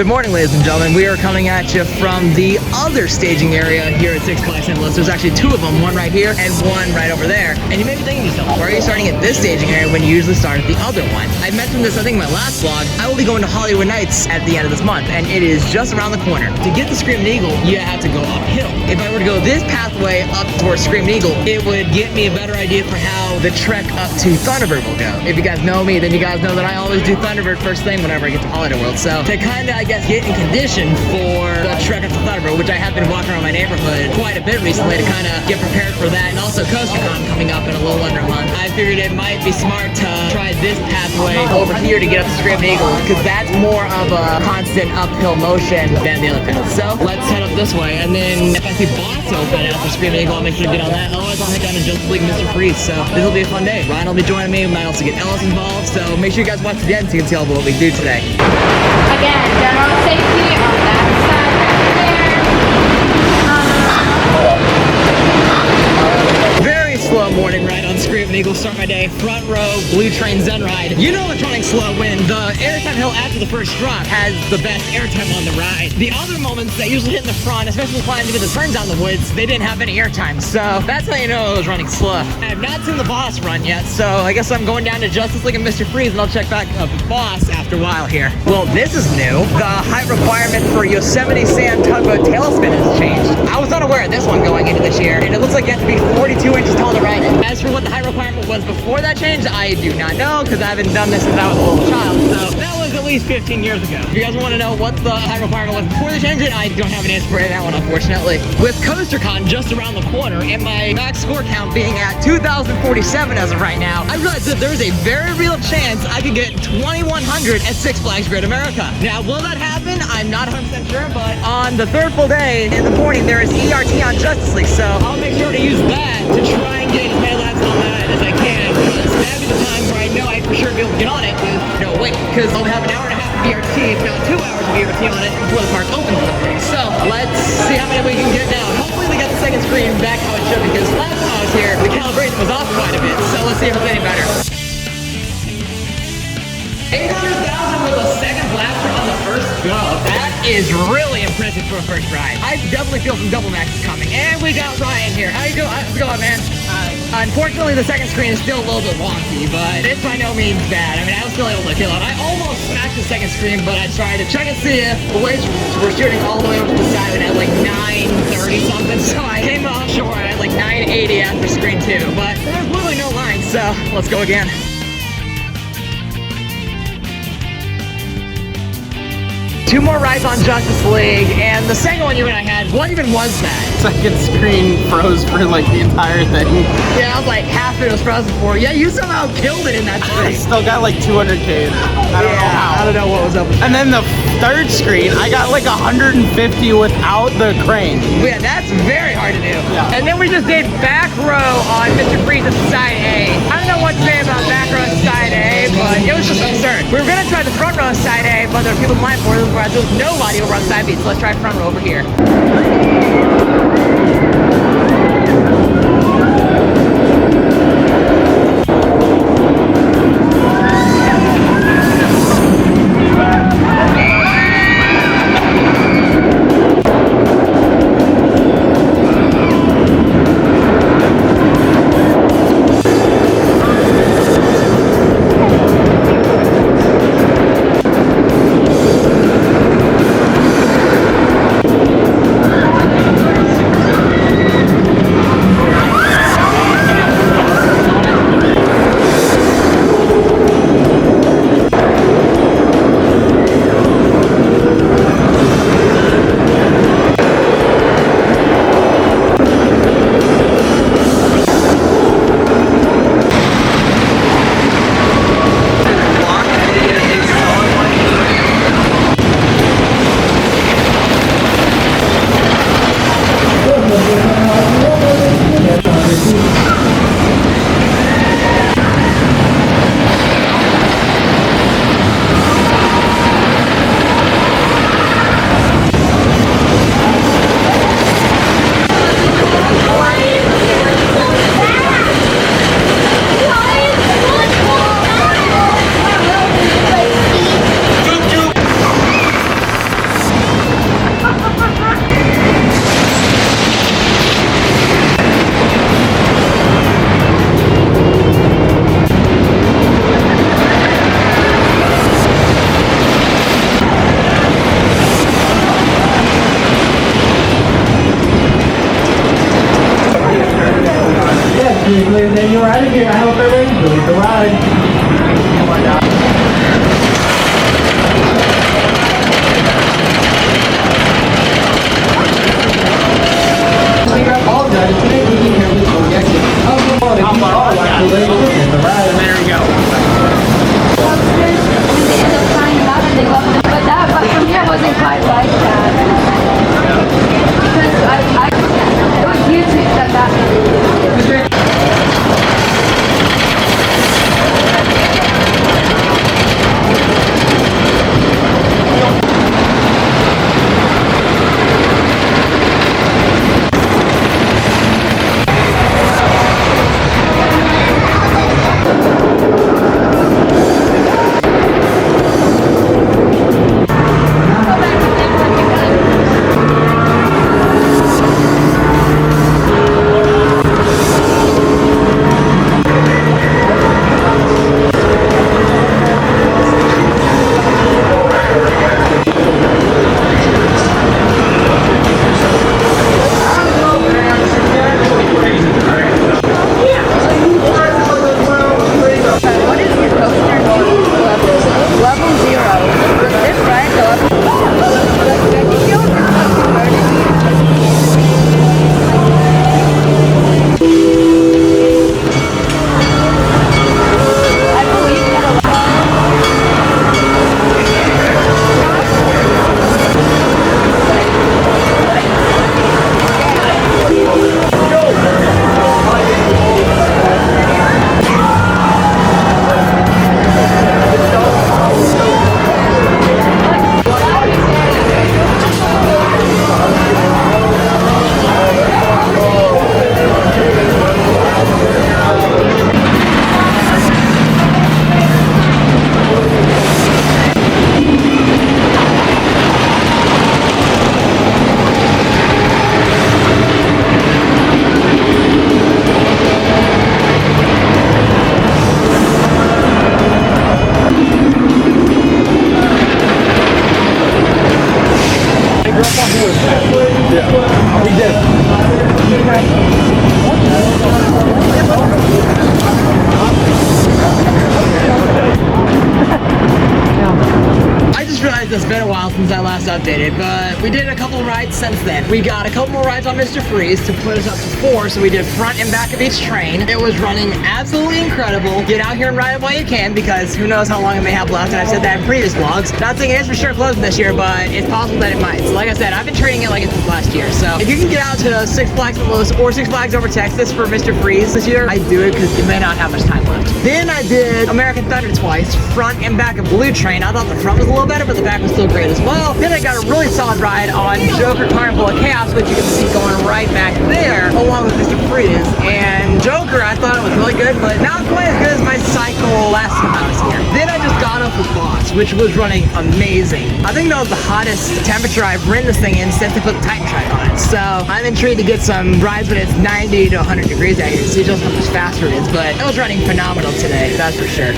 Good morning, ladies and gentlemen. We are coming at you from the other staging area here at Six Flags St. Louis. There's actually two of them, one right here and one right over there. And you may be thinking to yourself, why are you starting at this staging area when you usually start at the other one? I mentioned this, I think, in my last vlog. I will be going to Hollywood Nights at the end of this month, and it is just around the corner. To get to Screaming Eagle, you have to go uphill. If I were to go this pathway up towards Screaming Eagle, it would get me a better idea for how the trek up to Thunderbird will go. If you guys know me, then you guys know that I always do Thunderbird first thing whenever I get to Holiday World. So to kind of, I guess, get in condition for the trek up to Thunderbird, which I have been walking around my neighborhood quite a bit recently to kind of get prepared for that, and also CoasterCon coming up in a little under a month, I figured it might be smart to try this pathway over here to get up to Screaming Eagle, because that's more of a constant uphill motion than the other path. So let's head up this way, and then if I see Boss open after Screaming Eagle, I'll make sure to get on that. Otherwise, I'll head down to Justice League Mr. Freeze. So this will be a fun day. Ryan will be joining me. We might also get Ellis involved. So make sure you guys watch to the end so you can see all what we do today. Again, general safety on that side right there. Very slow morning ride on Screaming Eagle. Start my day front row, Blue Train Zen ride. You know it's running slow when the airtime hill after the first drop has the best airtime on the ride. The other moments that usually hit in the front, especially flying to the turns down the woods, they didn't have any airtime. So that's how you know it was running slow. I have not seen the Boss run yet, so I guess I'm going down to Justice League and Mr. Freeze, and I'll check back up with Boss after a while here. Well, this is new. The height requirement for Yosemite Sam Tugboat Tailspin has changed. I was unaware of this one going into this year, and it looks like you have to be 42 inches tall to ride it. As for what the height requirement was before that change, I do not know, because I haven't done this since I was a little child, so that was at least 15 years ago. If you guys want to know what the height requirement was before they changed it, I don't have an answer for that one, unfortunately. With CoasterCon just around the corner, and my max score count being at 2,047 as of right now, I realized that there's a very real chance I could get 2,100 at Six Flags Great America. Now, will that happen? I'm not 100% sure, but on the third full day in the morning, there is ERT on Justice League, so I'll make sure to use that to try and get as many laps on that as I can. That'd be the time where I know I'd for sure be able to get on it with no wait, because I'll have an hour and a half of ERT, if not 2 hours of ERT on it before the park opens in the morning. So let's see how many we can get now. Hopefully we got the second screen back how it should, because last time I was here, the calibration was off quite a bit. So let's see if it's any better. 800,000 with a second blaster on the first go. That is really impressive for a first ride. I definitely feel some double maxes coming. And we got Ryan here. How you doing? How's it going, man? Unfortunately, the second screen is still a little bit wonky, but it's by no means bad. I mean, I was still able to kill it. I almost smacked the second screen, but I tried to check and see if the waves were shooting all the way over to the side at like 930 something. So I came up short at like 980 after screen 2, but there's literally no line, so let's go again. Two more rides on Justice League, and the second one you and I had, what even was that? Second screen froze for like the entire thing. Yeah, I was like, half of it was frozen for. Yeah, you somehow killed it in that I screen. still got like 200K. I don't know how. I don't know what was up with that. And then the third screen, I got like 150 without the crane. Yeah, that's very hard to do. Yeah. And then we just did back row on Mr. Freeze at side A. I don't know what to say about back row at side A, but it was just absurd. We were gonna try the front row at side A, but there were people blind for it, whereas there was nobody over on side B, so let's try front row over here. Then you're out of here. I hope everybody enjoys the ride. Oh my God. I apologize. Today we can hear this objection. Oh, come on. How far? There we go. When they end up signing up and they love them, but for me, it wasn't quite like that. Because it was YouTube that. It's been a while since I last updated, but we did a couple rides since then. We got a couple more rides on Mr. Freeze to put us up to 4, so we did front and back of each train. It was running absolutely incredible. Get out here and ride it while you can, because who knows how long it may have left, and I've said that in previous vlogs. Not saying it's for sure closing this year, but it's possible that it might. So like I said, I've been treating it like it's last year. So if you can get out to Six Flags St. Louis or Six Flags over Texas for Mr. Freeze this year, I do it because you may not have much time left. Then I did American Thunder twice, front and back of Blue Train. I thought the front was a little better, but the back was still great as well. Then I got a really solid ride on Joker Carnival of Chaos, which you can see going right back there, along with Mr. Freeze. And Joker, I thought it was really good, but not quite as good as my cycle last time I was here. Then I just got off with Boss, which was running amazing. I think that was the hottest temperature I've ridden this thing in since they put the Titan Track on it. So I'm intrigued to get some rides when it's 90 to 100 degrees out here, see just how much faster it is. But it was running phenomenal today, that's for sure.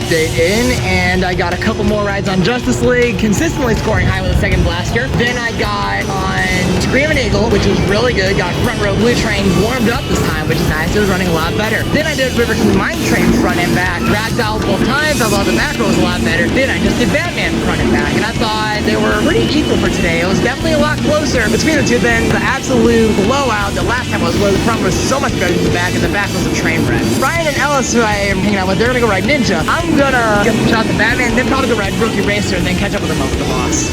update in, and I got a couple more rides on Justice League, consistently scoring high with a second blaster. Then I got on Screaming Eagle, which was really good. Got Front Row Blue Train warmed up this time, which is nice. It was running a lot better. Then I did River King Mine Train front and back. Ragdoll both times. I thought the back row was a lot better. Then I just did Batman front and back, and I thought they were pretty equal for today. It was definitely a lot closer between the two than the absolute blowout that last time was, where the front was so much better than the back, and the back was a train wreck. Brian and Ellis, who I am hanging out with, they're gonna go ride Ninja. I'm gonna get some shots of Batman, then probably go ride Rookie Racer, and then catch up with them over the boss.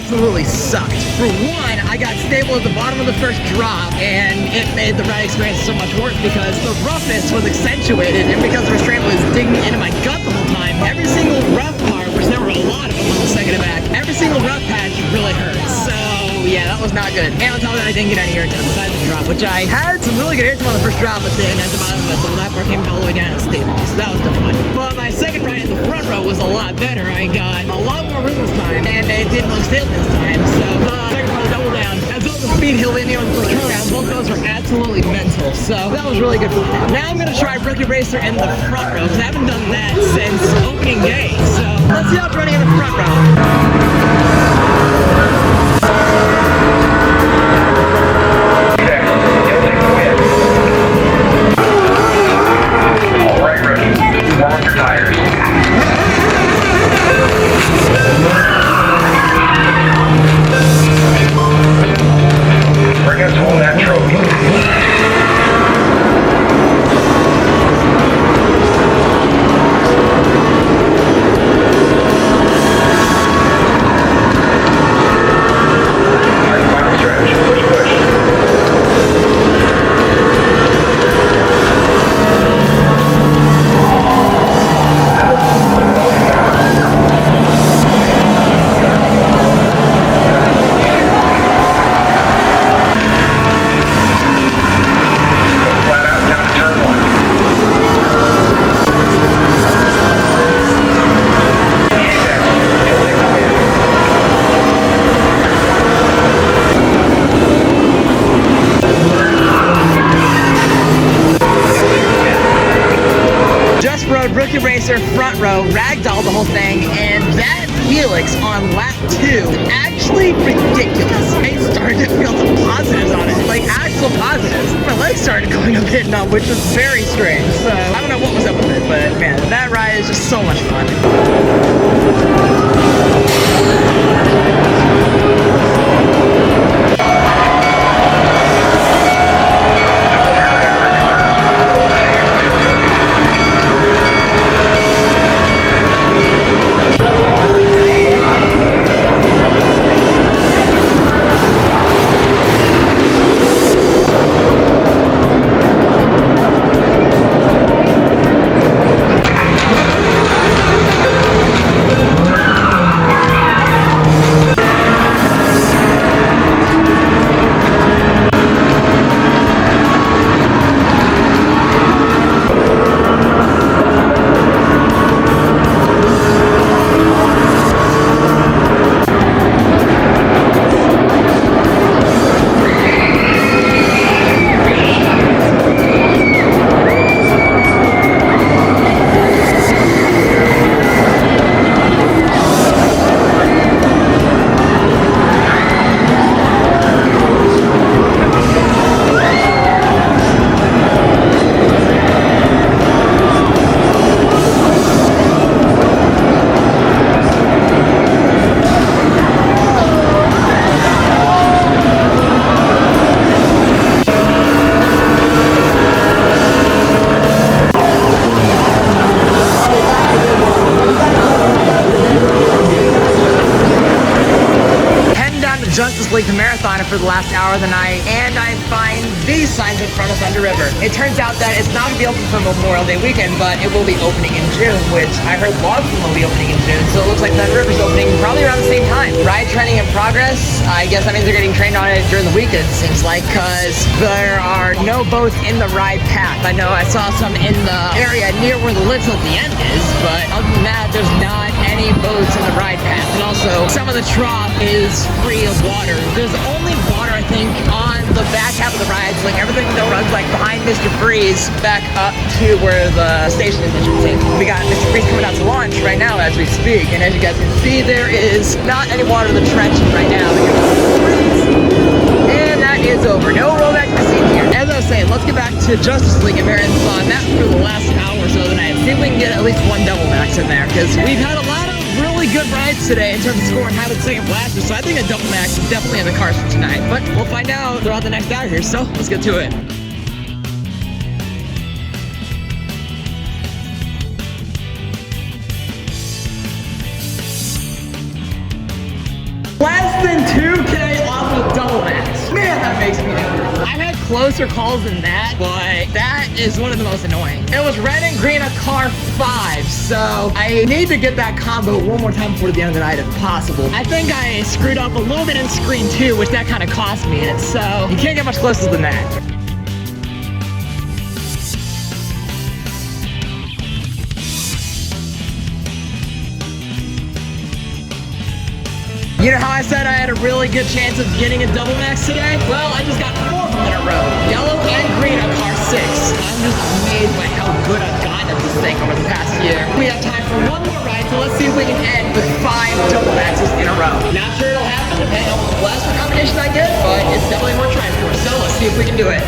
Absolutely sucked. For one, I got stable at the bottom of the first drop, and it made the ride experience so much worse because the roughness was accentuated, and because the restraint was digging into my gut the whole time. Every single rough part, which there were a lot of them on the second and back, every single rough patch really hurt. So yeah, that was not good. And on top of that, I didn't get any airtime besides the drop, which I had some really good airtime on the first drop, but then at the bottom of it, the lap bar came all the way down and stable. So that was disappointing. But my second ride in the front row was a lot better. I got a lot more room this time, and it didn't look stable this time. So second row double down. As well as the speed hill in the first turnaround, both those were absolutely mental. So that was really good for me. Now I'm gonna try Rookie Racer in the front row, because I haven't done that since opening day. So let's see how it's running in the front row. Racer front row, ragdolled the whole thing, and that helix on lap 2 actually ridiculous. I started to feel some positives on it, like actual positives. My legs started going a bit numb, which was very strange. So I don't know what was up with it, but man, that ride is just so much fun. Justice League, the marathoner, for the last hour of the night, and I find these signs in front of Thunder River. It turns out that it's not going to be open for Memorial Day weekend, but it will be opening in June, which I heard Logflume will be opening in June, so it looks like Thunder River's opening probably around the same time. Ride training in progress. I guess that means they're getting trained on it during the weekend, seems like, because there are no boats in the ride path. I know I saw some in the area near where the lift at the end is, but other than that, there's not any boats in the ride path. And also, some of the trough is free of water. There's only water, I think, on the back half of the rides. Like, everything that runs, like, behind Mr. Freeze back up to where the station is. We got Mr. Freeze coming out to launch right now as we speak. And as you guys can see, there is not any water in the trenches right now. And that is over. No rollback to the scene here. As I was saying, let's get back to Justice League and Marathon. That for the last hour or so of the night. See if we can get at least one double max in there, because we've had a lot of really good rides today in terms of scoring high with second blasters, so I think a double max is definitely in the cards for tonight. But we'll find out throughout the next hour here, so let's get to it. Less than 2K off of double max. Man, that makes me happy. I've had closer calls than that, but that is one of the most annoying. It was red and green a car 5, so I need to get that combo one more time before the end of the night if possible. I think I screwed up a little bit in screen 2, which that kind of cost me it, so you can't get much closer than that. You know how I said I had a really good chance of getting a double max today? Well, I just got 4 of them in a row. Yellow and green on car 6. I'm just amazed by how good I've gotten at this thing over the past year. We have time for one more ride, so let's see if we can end with 5 double maxes in a row. Not sure it'll happen depending on what blaster combination I get, but it's definitely worth trying for. So let's see if we can do it.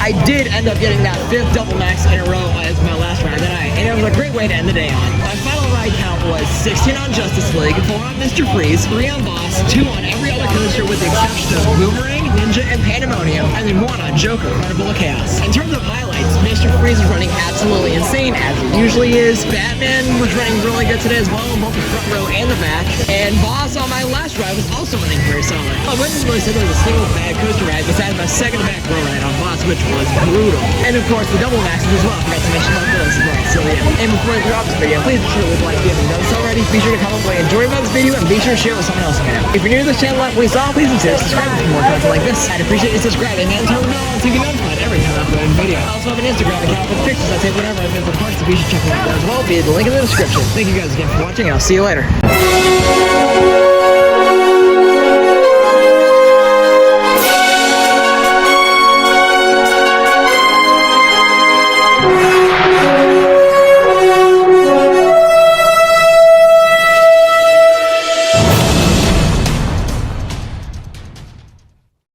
I did end up getting that 5th double max in a row as my last ride of the night, and it was a great way to end the day on. My final ride count was 16 on Justice League, 4 on Mr. Freeze, 3 on Boss, 2 on every other coaster with the exception of Boomerang, Ninja, and Pandemonium, and then 1 on Joker, Carnival of Chaos. In terms of highlights, Mr. Freeze was running absolutely insane, as it usually is. Batman was running really good today as well, in both the front row and the back. And Boss on my last ride was also running very solid. I wouldn't really say there was a single bad coaster ride besides my second back row ride on Boss, which was brutal. And of course, the double maxes as well. I forgot to mention about those as well. So yeah. And before I drop this video, please be sure to leave a like if you haven't done so already. Be sure to comment what you enjoyed about this video, and be sure to share it with someone else you know. If you're new to this channel like we saw, please consider subscribing for more content like this. I'd appreciate you subscribing and turn the bell on so you get notified every time I upload a video. I also have an Instagram account with pictures I take whenever I'm in the park, so be sure to check it out there as well via the link in the description. Thank you guys again for watching, and I'll see you later.